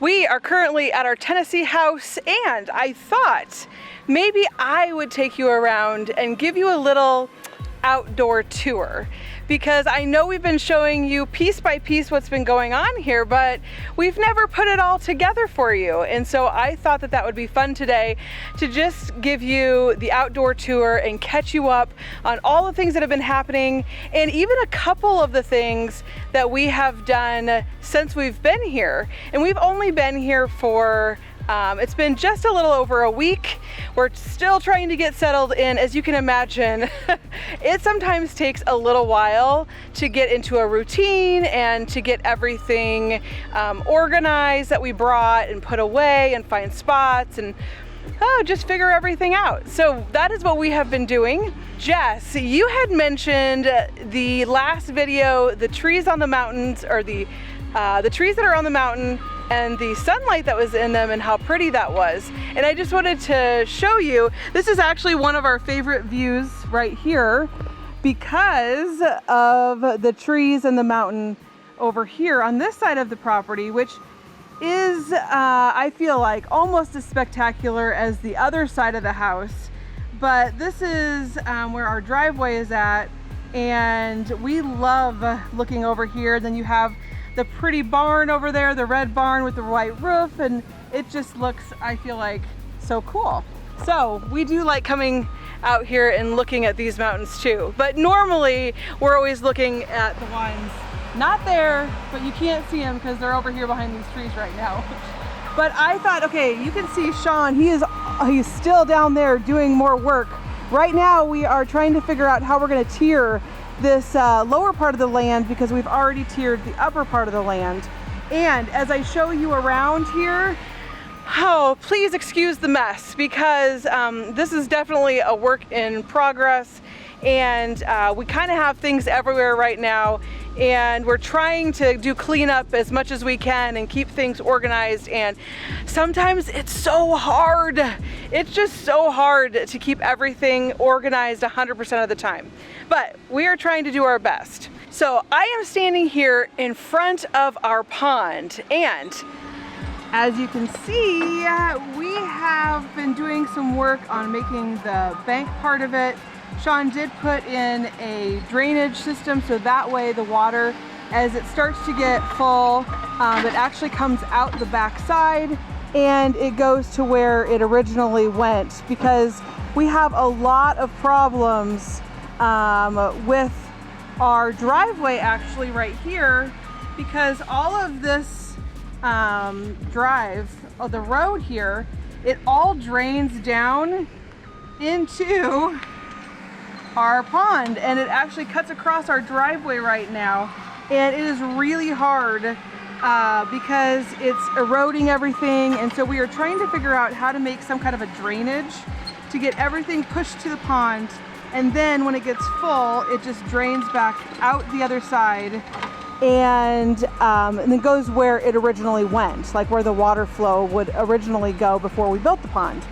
We are currently at our Tennessee house, and I thought maybe I would take you around and give you a little outdoor tour, because I know we've been showing you piece by piece what's been going on here, but we've never put it all together for you. And so I thought that that would be fun today to just give you the outdoor tour and catch you up on all the things that have been happening, and even a couple of the things that we have done since we've been here. And we've only been here for it's been just a little over a week. We're still trying to get settled in. As you can imagine, it sometimes takes a little while to get into a routine and to get everything organized that we brought and put away and find spots and just figure everything out. So that is what we have been doing. Jess, you had mentioned the last video, the trees on the mountains, or the trees that are on the mountain and the sunlight that was in them and how pretty that was. And I just wanted to show you, this is actually one of our favorite views right here because of the trees and the mountain over here on this side of the property, which is, I feel like, almost as spectacular as the other side of the house. But this is where our driveway is at, and we love looking over here. Then you have the pretty barn over there, the red barn with the white roof, and it just looks, I feel like, so cool. So we do like coming out here and looking at these mountains too, but normally we're always looking at the ones not there, but you can't see them because they're over here behind these trees right now. But I thought, okay, you can see Sean, he's still down there doing more work. Right now we are trying to figure out how we're going to tier this lower part of the land, because we've already tiered the upper part of the land. And as I show you around here, please excuse the mess, because this is definitely a work in progress, and we kind of have things everywhere right now, and we're trying to do cleanup as much as we can and keep things organized. And sometimes it's so hard. It's just so hard to keep everything organized 100% of the time. But we are trying to do our best. So I am standing here in front of our pond, and as you can see, we have been doing some work on making the bank part of it. Sean did put in a drainage system, so that way the water, as it starts to get full, it actually comes out the back side and it goes to where it originally went, because we have a lot of problems with our driveway actually right here, because all of this the road here, it all drains down into our pond, and it actually cuts across our driveway right now, and it is really hard because it's eroding everything. And so we are trying to figure out how to make some kind of a drainage to get everything pushed to the pond, and then when it gets full, it just drains back out the other side and then goes where it originally went, like where the water flow would originally go before we built the pond.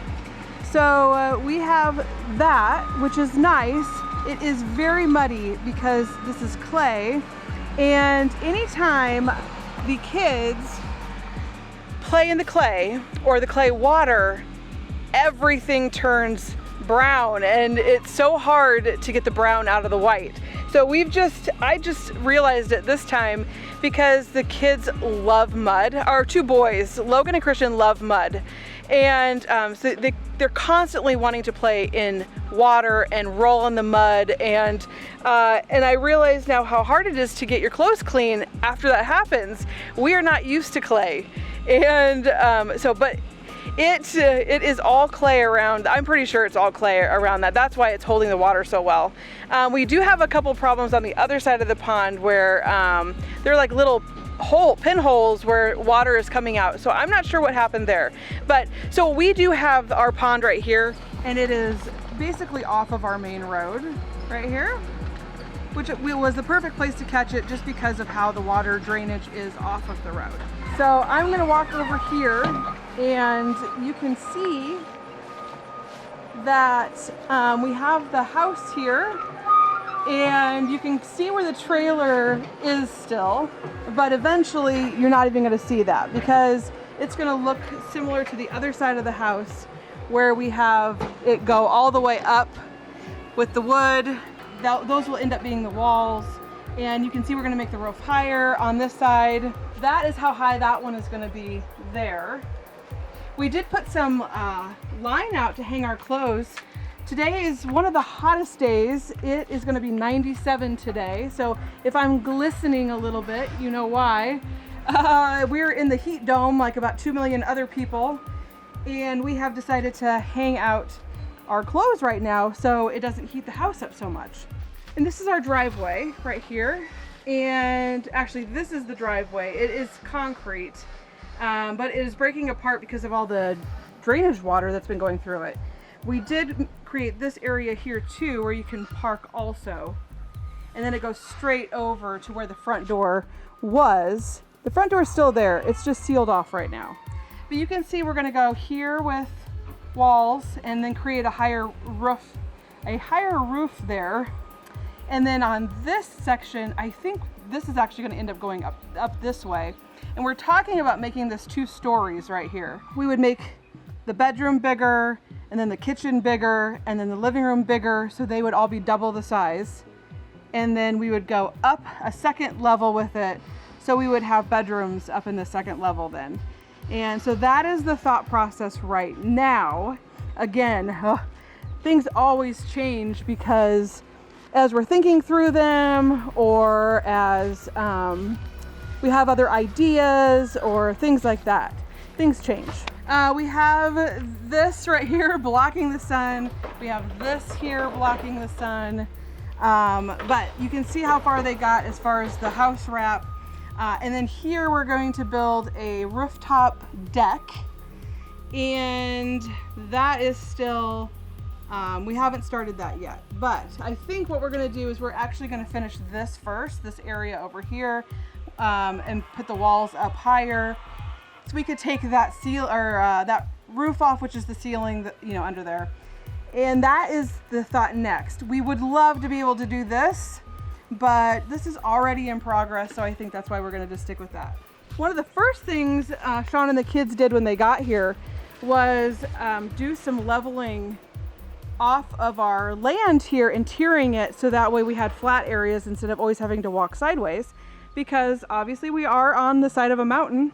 So we have that, which is nice. It is very muddy because this is clay, and anytime the kids play in the clay or the clay water, everything turns brown, and it's so hard to get the brown out of the white. So I just realized it this time, because the kids love mud. Our two boys, Logan and Christian, love mud. And so they're constantly wanting to play in water and roll in the mud. And I realize now how hard it is to get your clothes clean after that happens. We are not used to clay. And but it is all clay around. I'm pretty sure it's all clay around that. That's why it's holding the water so well. We do have a couple problems on the other side of the pond where they're like little pinholes where water is coming out. So I'm not sure what happened there. But so we do have our pond right here, and it is basically off of our main road right here, which was the perfect place to catch it just because of how the water drainage is off of the road. So I'm going to walk over here, and you can see that we have the house here, and you can see where the trailer is still, but eventually you're not even going to see that, because it's gonna look similar to the other side of the house where we have it go all the way up with the wood. Those will end up being the walls. And you can see we're gonna make the roof higher on this side. That is how high that one is gonna be there. We did put some line out to hang our clothes. Today is one of the hottest days. It is gonna be 97 today. So if I'm glistening a little bit, you know why. We're in the heat dome like about 2 million other people. And we have decided to hang out our clothes right now so it doesn't heat the house up so much. And this is our driveway right here. And actually this is the driveway. It is concrete, but it is breaking apart because of all the drainage water that's been going through it. We did create this area here too where you can park also. And then it goes straight over to where the front door was. The front door is still there. It's just sealed off right now. But you can see we're gonna go here with walls and then create a higher roof there. And then on this section, I think this is actually going to end up going up this way. And we're talking about making this 2 stories right here. We would make the bedroom bigger, and then the kitchen bigger, and then the living room bigger, so they would all be double the size. And then we would go up a second level with it, so we would have bedrooms up in the second level then. And so that is the thought process right now. Again, things always change because as we're thinking through them, or as we have other ideas or things like that, things change. We have this right here blocking the sun. We have this here blocking the sun. But you can see how far they got as far as the house wrap. And then here we're going to build a rooftop deck. And that is still, we haven't started that yet. But I think what we're gonna do is we're actually gonna finish this first, this area over here, and put the walls up higher. So we could take that that roof off, which is the ceiling that, you know, under there. And that is the thought next. We would love to be able to do this, but this is already in progress, so I think that's why we're gonna just stick with that. One of the first things Sean and the kids did when they got here was do some leveling off of our land here and tiering it so that way we had flat areas instead of always having to walk sideways, because obviously we are on the side of a mountain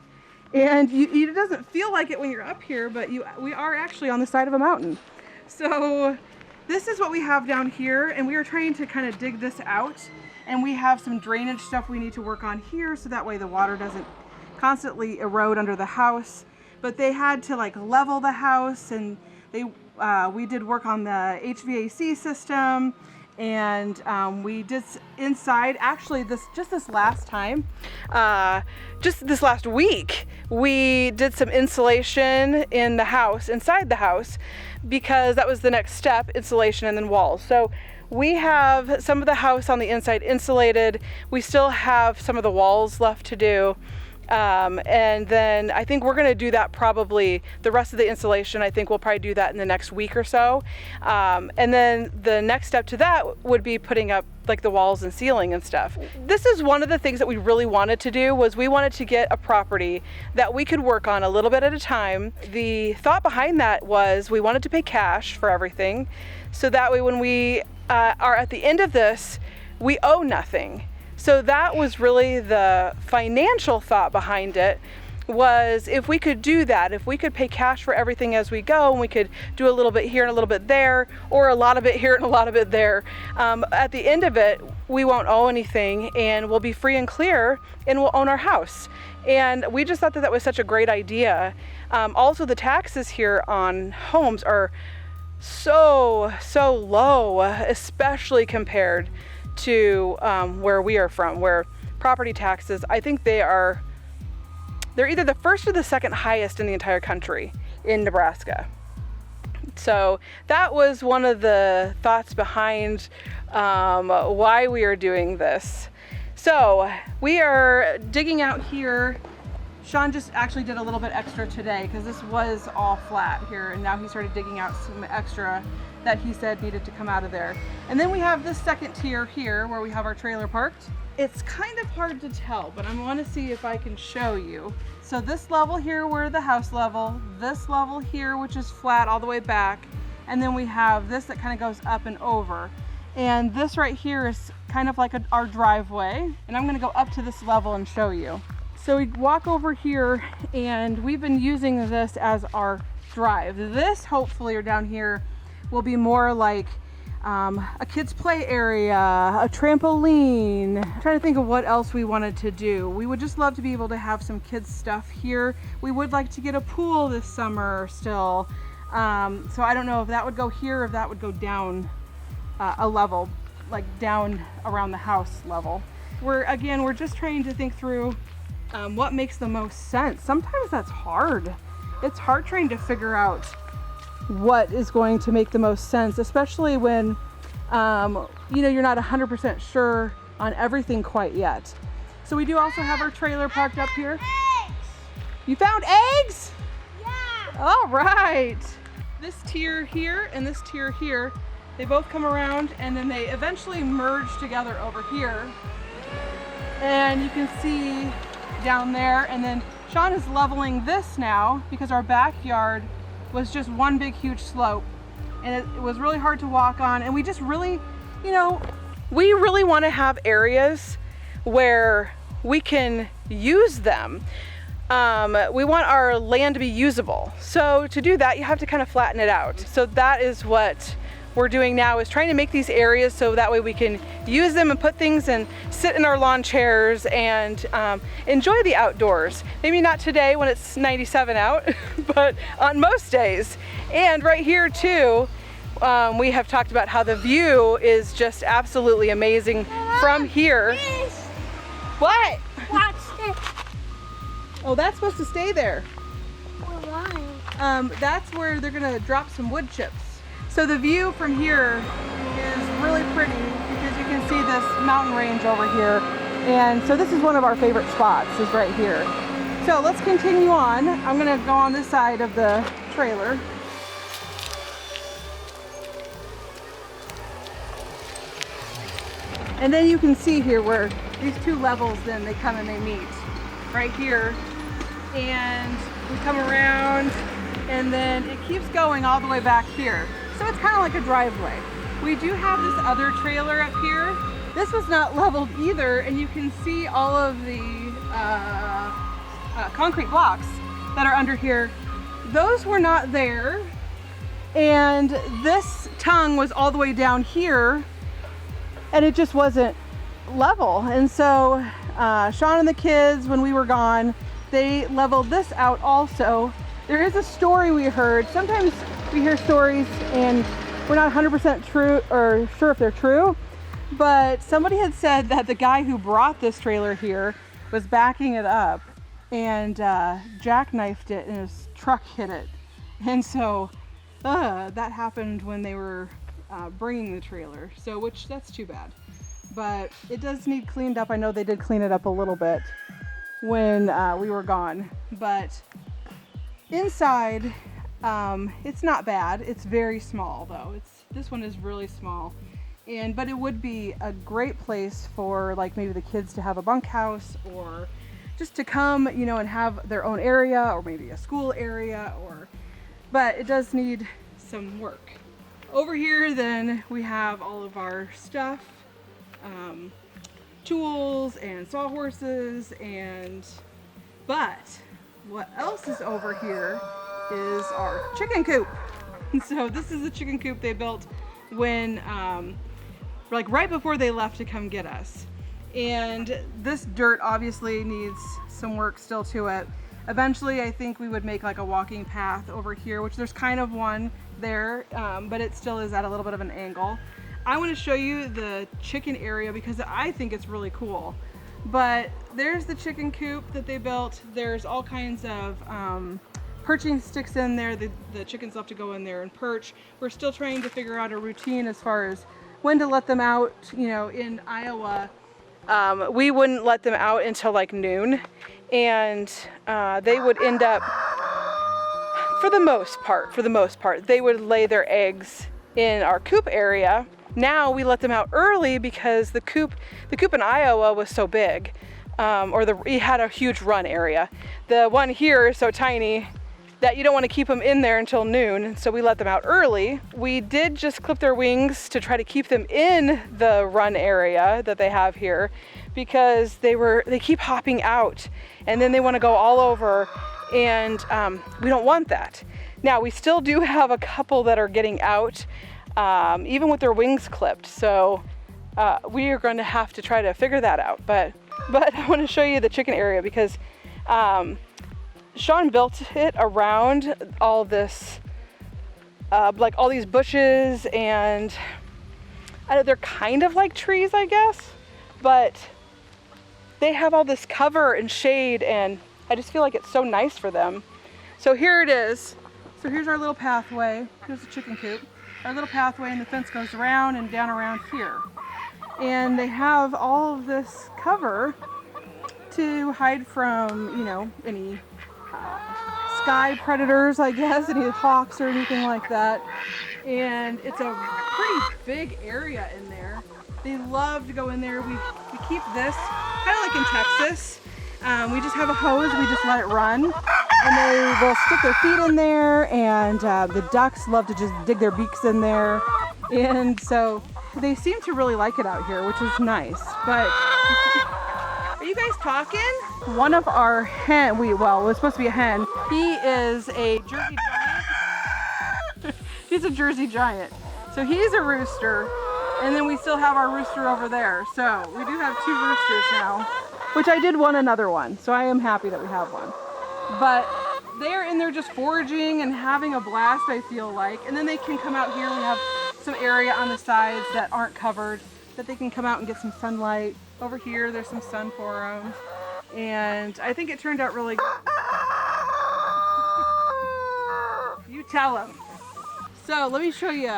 and it doesn't feel like it when you're up here, but we are actually on the side of a mountain. So this is what we have down here, and we are trying to kind of dig this out, and we have some drainage stuff we need to work on here so that way the water doesn't constantly erode under the house. But they had to like level the house, and we did work on the HVAC system, and we did inside, actually just this last week, we did some insulation in the house, inside the house, because that was the next step, insulation and then walls. So we have some of the house on the inside insulated. We still have some of the walls left to do. And then I think we're going to do that probably the rest of the installation. I think we'll probably do that in the next week or so. And then the next step to that would be putting up like the walls and ceiling and stuff. This is one of the things that we really wanted to do, was we wanted to get a property that we could work on a little bit at a time. The thought behind that was we wanted to pay cash for everything, so that way when we are at the end of this, we owe nothing. So that was really the financial thought behind it, was if we could do that, if we could pay cash for everything as we go, and we could do a little bit here and a little bit there, or a lot of it here and a lot of it there, at the end of it, we won't owe anything, and we'll be free and clear, and we'll own our house. And we just thought that that was such a great idea. Also, the taxes here on homes are so low, especially compared to where we are from, where property taxes, I think they're either the first or the second highest in the entire country in Nebraska. So that was one of the thoughts behind why we are doing this. So we are digging out here. Sean just actually did a little bit extra today because this was all flat here, and now he started digging out some extra that he said needed to come out of there. And then we have this second tier here where we have our trailer parked. It's kind of hard to tell, but I want to see if I can show you. So this level here, we're the house level, this level here, which is flat all the way back, and then we have this that kind of goes up and over. And this right here is kind of like our driveway, and I'm gonna go up to this level and show you. So we walk over here, and we've been using this as our drive. This, hopefully, or down here, will be more like a kids play area, a trampoline. I'm trying to think of what else we wanted to do. We would just love to be able to have some kids stuff here. We would like to get a pool this summer still. So I don't know if that would go here or if that would go down a level, like down around the house level. We're just trying to think through what makes the most sense. Sometimes that's hard. It's hard trying to figure out what is going to make the most sense, especially when you're not 100% sure on everything quite yet. So we do also have our trailer parked up here. Eggs. You found eggs? Yeah. All right. This tier here and this tier here, they both come around and then they eventually merge together over here. And you can see down there, and then Sean is leveling this now because our backyard was just one big huge slope, and it was really hard to walk on, and we just really, we really want to have areas where we can use them. We want our land to be usable. So to do that, you have to kind of flatten it out. So that is what we're doing now, is trying to make these areas so that way we can use them and put things and sit in our lawn chairs and enjoy the outdoors. Maybe not today when it's 97 out, but on most days. And right here too, we have talked about how the view is just absolutely amazing from here. What? Watch it. Oh, that's supposed to stay there. Why? That's where they're gonna drop some wood chips. So the view from here is really pretty because you can see this mountain range over here. And so this is one of our favorite spots, is right here. So let's continue on. I'm gonna go on this side of the trailer. And then you can see here where these two levels, then they come and they meet right here. And we come around, and then it keeps going all the way back here. So it's kind of like a driveway. We do have this other trailer up here. This was not leveled either, and you can see all of the concrete blocks that are under here. Those were not there, and this tongue was all the way down here, and it just wasn't level. And so Sean and the kids, when we were gone, they leveled this out also. There is a story we heard. Sometimes we hear stories and we're not 100% true or sure if they're true, but somebody had said that the guy who brought this trailer here was backing it up and jackknifed it and his truck hit it. And so that happened when they were bringing the trailer. So, which that's too bad, but it does need cleaned up. I know they did clean it up a little bit when we were gone, but inside, it's not bad. It's very small though. This one is really small, but it would be a great place for like maybe the kids to have a bunkhouse or just to come, and have their own area, or maybe a school area, but it does need some work. Over here then we have all of our stuff, tools and sawhorses, but what else is over here is our chicken coop. So this is the chicken coop they built when, like right before they left to come get us. And this dirt obviously needs some work still to it. Eventually I think we would make like a walking path over here, which there's kind of one there, but it still is at a little bit of an angle. I want to show you the chicken area because I think it's really cool. But there's the chicken coop that they built. There's all kinds of perching sticks in there. The chickens love to go in there and perch. We're still trying to figure out a routine as far as when to let them out. In Iowa, we wouldn't let them out until like noon, and they would end up, for the most part, they would lay their eggs in our coop area. Now we let them out early because the coop in Iowa was so big. he had a huge run area. The one here is so tiny that you don't want to keep them in there until noon, so we let them out early. We did just clip their wings to try to keep them in the run area that they have here, because they keep hopping out and then they want to go all over, and we don't want that. Now we still do have a couple that are getting out even with their wings clipped, so we are going to have to try to figure that out. But I want to show you the chicken area because Sean built it around all this, like all these bushes, and they're kind of like trees, I guess, but they have all this cover and shade, and I just feel like it's so nice for them. So here it is. So here's our little pathway. Here's the chicken coop. Our little pathway, and the fence goes around and down around here. And they have all of this cover to hide from, you know, any sky predators, I guess, any hawks or anything like that. And it's a pretty big area in there. They love to go in there. We keep this kind of like in Texas. We just have a hose, we just let it run, and they will stick their feet in there, and the ducks love to just dig their beaks in there, and so they seem to really like it out here, which is nice. But are you guys talking? One of our hen, it was supposed to be a hen. He is a Jersey giant. He's a Jersey giant. So he's a rooster, and then we still have our rooster over there. So we do have 2 roosters now, which I did want another one. So I am happy that we have one. But they're in there just foraging and having a blast, I feel like. And then they can come out here. We have some area on the sides that aren't covered that they can come out and get some sunlight. Over here, there's some sun for them. And I think it turned out really good. You tell them. So let me show you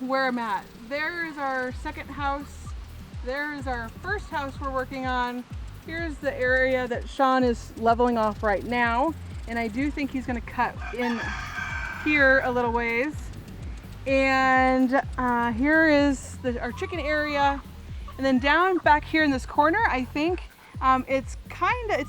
where I'm at. There is our second house. There is our first house we're working on. Here's the area that Sean is leveling off right now. And I do think he's gonna cut in here a little ways. And here is our chicken area. And then down back here in this corner, I think it's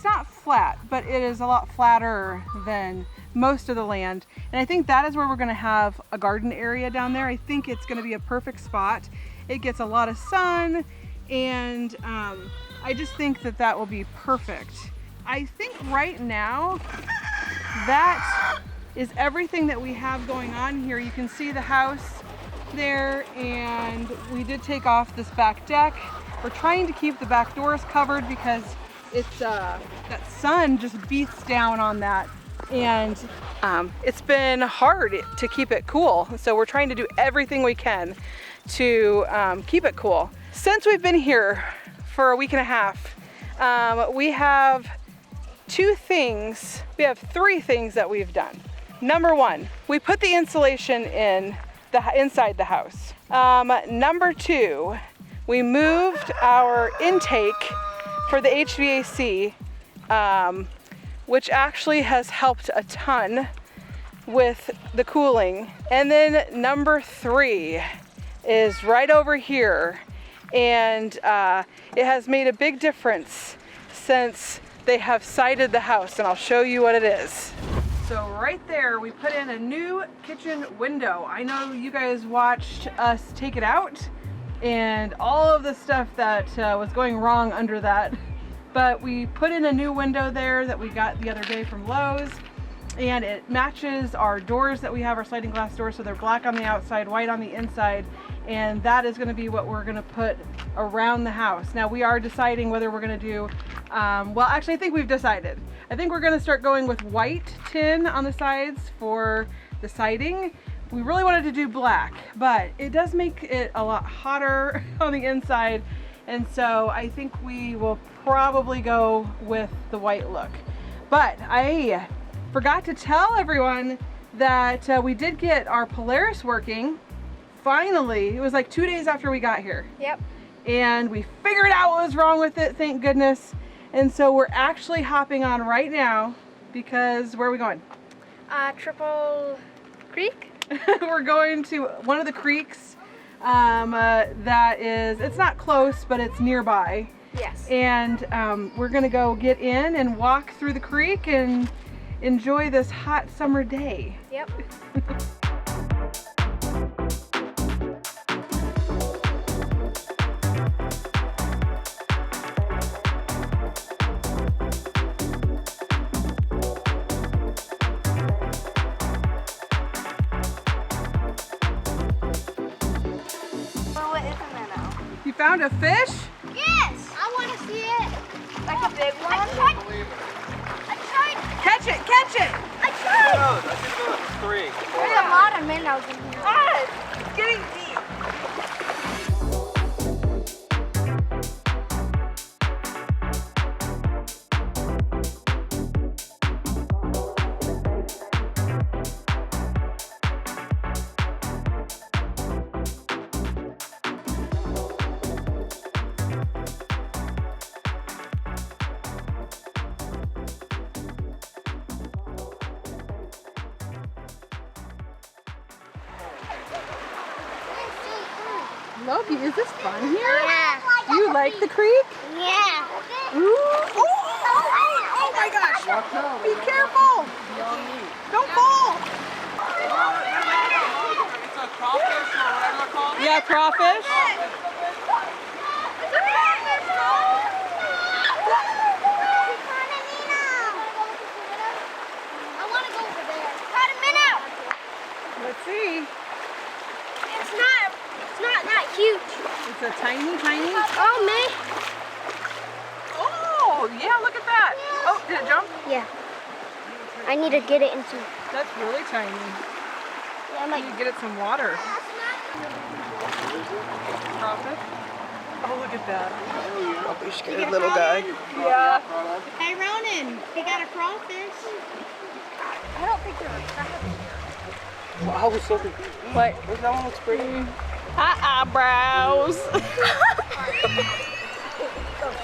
not flat, but it is a lot flatter than most of the land. And I think that is where we're gonna have a garden area down there. I think it's gonna be a perfect spot. It gets a lot of sun, and I just think that will be perfect. I think right now that is everything that we have going on here. You can see the house there, and we did take off this back deck. We're trying to keep the back doors covered because it's that sun just beats down on that, and it's been hard to keep it cool. So we're trying to do everything we can to keep it cool. Since we've been here for a week and a half, we have 2 things. We have 3 things that we've done. Number 1, we put the insulation in inside the house. Number 2, we moved our intake for the HVAC, which actually has helped a ton with the cooling. And then number 3 is right over here, and it has made a big difference since they have sided the house, and I'll show you what it is. So right there, we put in a new kitchen window. I know you guys watched us take it out and all of the stuff that was going wrong under that, but we put in a new window there that we got the other day from Lowe's, and it matches our doors that we have, our sliding glass doors, so they're black on the outside, white on the inside, and that is going to be what we're going to put around the house. Now we are deciding whether we're going to do, well, actually I think we've decided. I think we're going to start going with white tin on the sides for the siding. We really wanted to do black, but it does make it a lot hotter on the inside, and so I think we will probably go with the white look. But I forgot to tell everyone that we did get our Polaris working. Finally, it was like 2 days after we got here. Yep. And we figured out what was wrong with it, thank goodness. And so we're actually hopping on right now because where are we going? Triple Creek? We're going to one of the creeks that is, it's not close, but it's nearby. Yes. And we're gonna go get in and walk through the creek and enjoy this hot summer day. Yep. You found a fish? Yes! I want to see it. Like a big one? I tried. Catch it, catch it! I tried. No, I think it was 3. There's a lot of minnows in here. Ah, it's getting deep. Loki, is this fun here? Yeah. Do you like the creek? Yeah. Ooh. Oh my gosh! Be careful! Don't fall! It's a crawfish or whatever they're called. Yeah, crawfish. I want to go over there. Try to minnow. Let's see. It's not that huge. It's a tiny. Oh, man. Oh, yeah, look at that. Oh, did it jump? Yeah. I need to get it into. That's really tiny. Yeah, I'm You like. need to get it some water. Crawfish? Oh, look at that. Don't be scared, little guy. Yeah. Hey, Ronan, he got a crawfish. I don't think there are crabs here. Well, I was so confused. What? Where's that one looks pretty? Hi, eyebrows.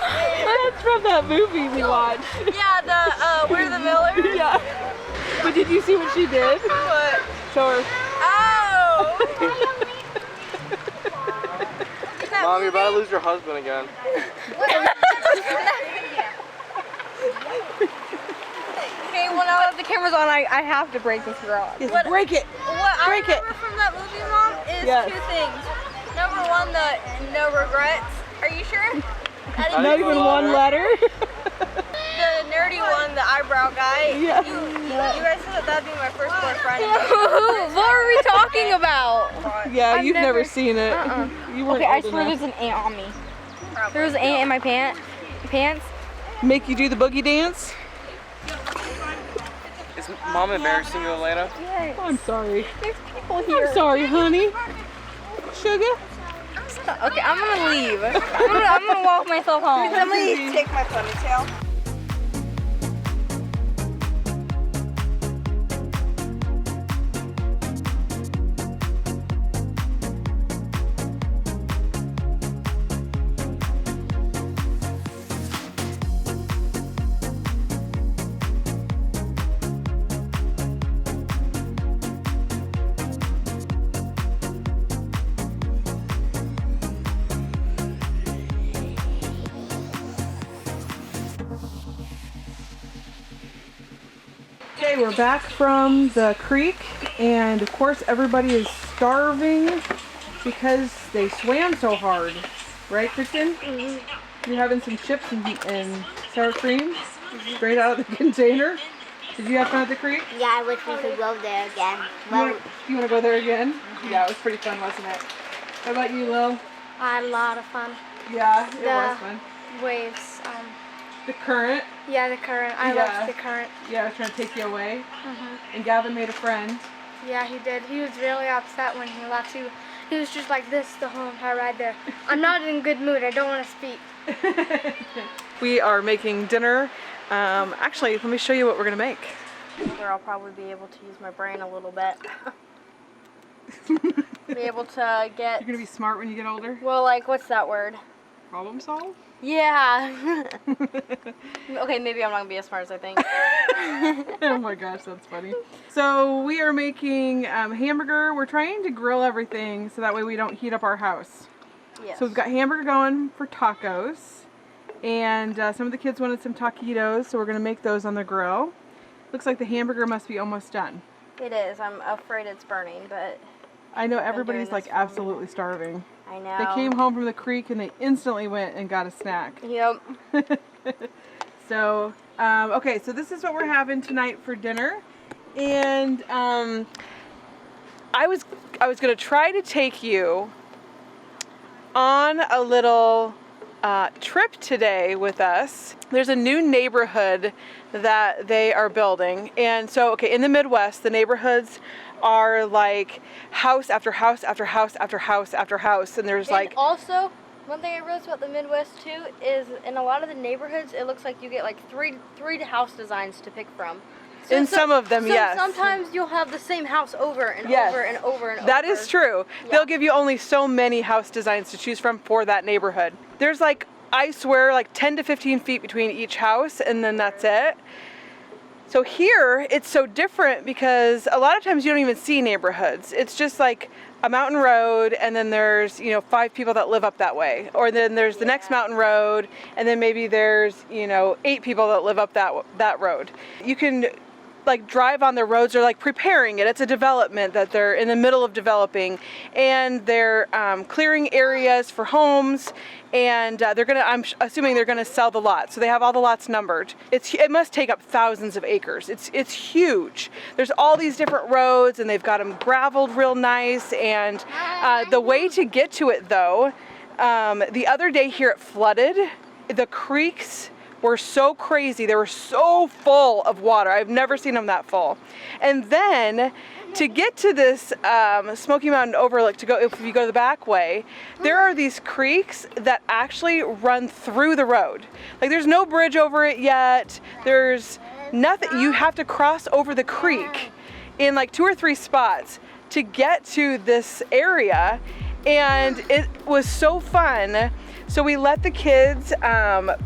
That's from that movie we watched. Yeah, the we're the Millers. Yeah. But did you see what she did? What? Show her. Oh! Mom, you're about to lose your husband again. Okay, well now that the camera's on, I have to break this girl. Yes, What- break it. What I Break it. remember from that movie, Mom, is Yes. 2 things. Number 1, the no regrets. Are you sure? I didn't Not even one letter. The nerdy one, the eyebrow guy. Yeah. You guys said that that'd be my first boyfriend. What were we talking about? Yeah, I've you've never never- seen it. You weren't Okay, I old swear enough. there's an ant on me. There was an ant in my pants. Make you do the boogie dance? Is Mom embarrassing you, Elena? Oh, I'm sorry. There's people here. I'm sorry, honey. Sugar? Okay, I'm gonna leave. I'm gonna walk myself home. Somebody take my ponytail. Okay, we're back from the creek, and of course everybody is starving because they swam so hard. Right, Kristen? You're having some chips and sour cream straight out of the container. Did you have fun at the creek? Yeah, I wish we could go there again. You want to go there again? Yeah, it was pretty fun, wasn't it? How about you, Lil? I had a lot of fun. Yeah, it was fun. Waves. The current. Yeah, the current. I Yeah. loved the current. Yeah, I was trying to take you away. And Gavin made a friend. Yeah, he did. He was really upset when he left. He was just like this the whole entire ride there. I'm not in a good mood. I don't want to speak. We are making dinner. Actually, let me show you what we're gonna make. Where I'll probably be able to use my brain a little bit. Be able to get, You're gonna be smart when you get older. well, like, what's that word? Problem solve. Yeah. Okay, maybe I'm not gonna be as smart as I think. Oh my gosh, that's funny. So we are making hamburger. We're trying to grill everything so that way we don't heat up our house. Yes. So we've got hamburger going for tacos, And some of the kids wanted some taquitos, so we're gonna make those on the grill. Looks like the hamburger must be almost done. It is. I'm afraid it's burning, but I know doing everybody's this like for a minute. absolutely starving. I know. They came home from the creek and they instantly went and got a snack. Yep. So, okay, so this is what we're having tonight for dinner. And I was gonna try to take you on a little trip today with us. There's a new neighborhood that they are building. And so, okay, in the Midwest, the neighborhoods are like house after house after house after house after house. And there's like... And also, one thing I realized about the Midwest too is in a lot of the neighborhoods, it looks like you get like three house designs to pick from. In some of them, yes. Sometimes you'll have the same house over and Yes. over and over and over. That is true. Yeah. They'll give you only so many house designs to choose from for that neighborhood. There's like, I swear, like 10 to 15 feet between each house, and then that's it. So here, it's so different because a lot of times you don't even see neighborhoods. It's just like a mountain road, and then there's, 5 people that live up that way. Or then there's the next mountain road, and then maybe there's, 8 people that live up that road. You can like drive on the roads, or like preparing it. It's a development that they're in the middle of developing, and they're clearing areas for homes, and I'm assuming they're gonna sell the lots. So they have all the lots numbered. It must take up thousands of acres. It's huge. There's all these different roads, and they've got them graveled real nice. And the way to get to it though, the other day here it flooded. The creeks were so crazy. They were so full of water. I've never seen them that full. And then to get to this Smoky Mountain overlook, if you go the back way, there are these creeks that actually run through the road. Like there's no bridge over it yet. There's nothing. You have to cross over the creek in like 2 or 3 spots to get to this area. And it was so fun. So we let the kids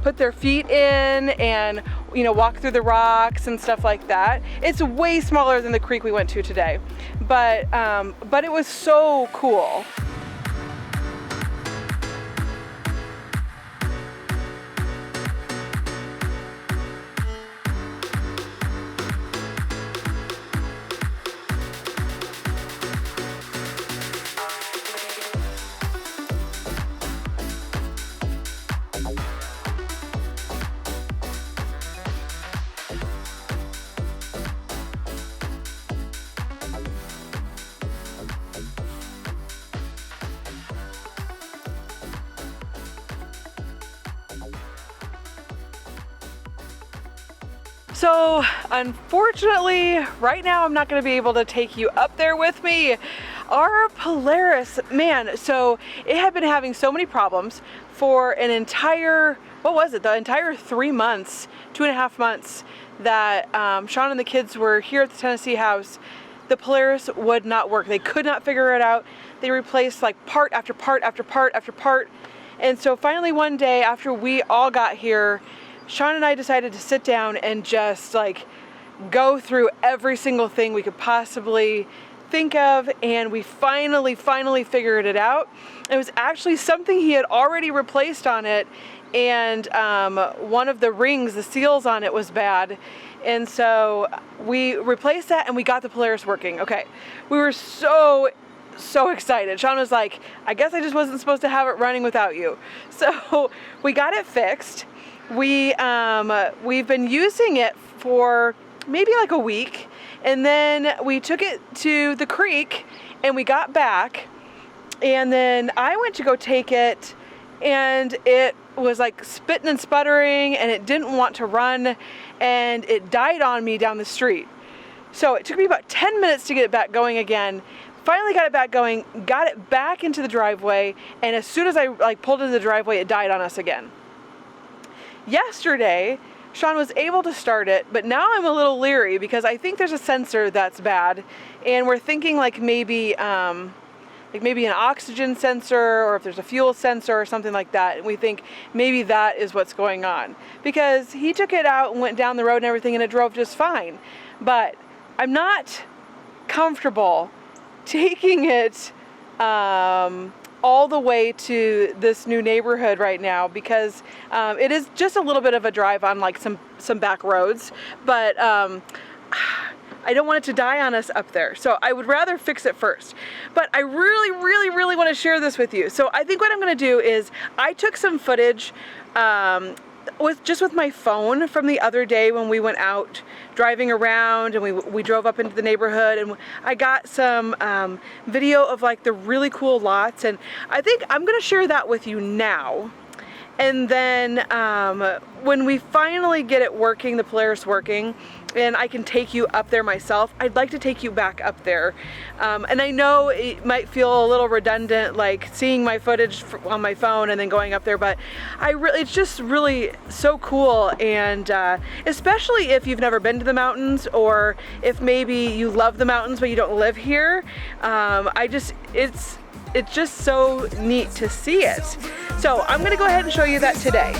put their feet in and, walk through the rocks and stuff like that. It's way smaller than the creek we went to today, but it was so cool. So unfortunately, right now I'm not going to be able to take you up there with me. Our Polaris, man, so it had been having so many problems for an entire, the entire 3 months, 2.5 months that Sean and the kids were here at the Tennessee house. The Polaris would not work. They could not figure it out. They replaced like part after part after part after part. And so finally one day after we all got here, Sean and I decided to sit down and just like go through every single thing we could possibly think of, and we finally figured it out. It was actually something he had already replaced on it, and one of the rings, the seals on it was bad, and so we replaced that and we got the Polaris working. Okay, we were so excited. Sean was like, I guess I just wasn't supposed to have it running without you. So we got it fixed. We've been using it for maybe like a week, and then we took it to the creek and we got back, and then I went to go take it, and it was like spitting and sputtering, and it didn't want to run, and it died on me down the street. So it took me about 10 minutes to get it back going again. Finally got it back going, got it back into the driveway, and as soon as I like pulled into the driveway, it died on us again. Yesterday, Sean was able to start it, but now I'm a little leery because I think there's a sensor that's bad, and we're thinking like maybe an oxygen sensor, or if there's a fuel sensor or something like that, and we think maybe that is what's going on, because he took it out and went down the road and everything, and it drove just fine. But I'm not comfortable taking it all the way to this new neighborhood right now because it is just a little bit of a drive on like some back roads, but I don't want it to die on us up there. So I would rather fix it first. But I really want to share this with you. So I think what I'm going to do is I took some footage with my phone from the other day when we went out driving around and we drove up into the neighborhood, and I got some video of like the really cool lots, and I think I'm going to share that with you now. And then when we finally get it working, the Polaris working, and I can take you up there myself, I'd like to take you back up there. And I know it might feel a little redundant, like seeing my footage on my phone and then going up there, but it's just really so cool. And especially if you've never been to the mountains, or if maybe you love the mountains but you don't live here, it's just so neat to see it. So I'm gonna go ahead and show you that today.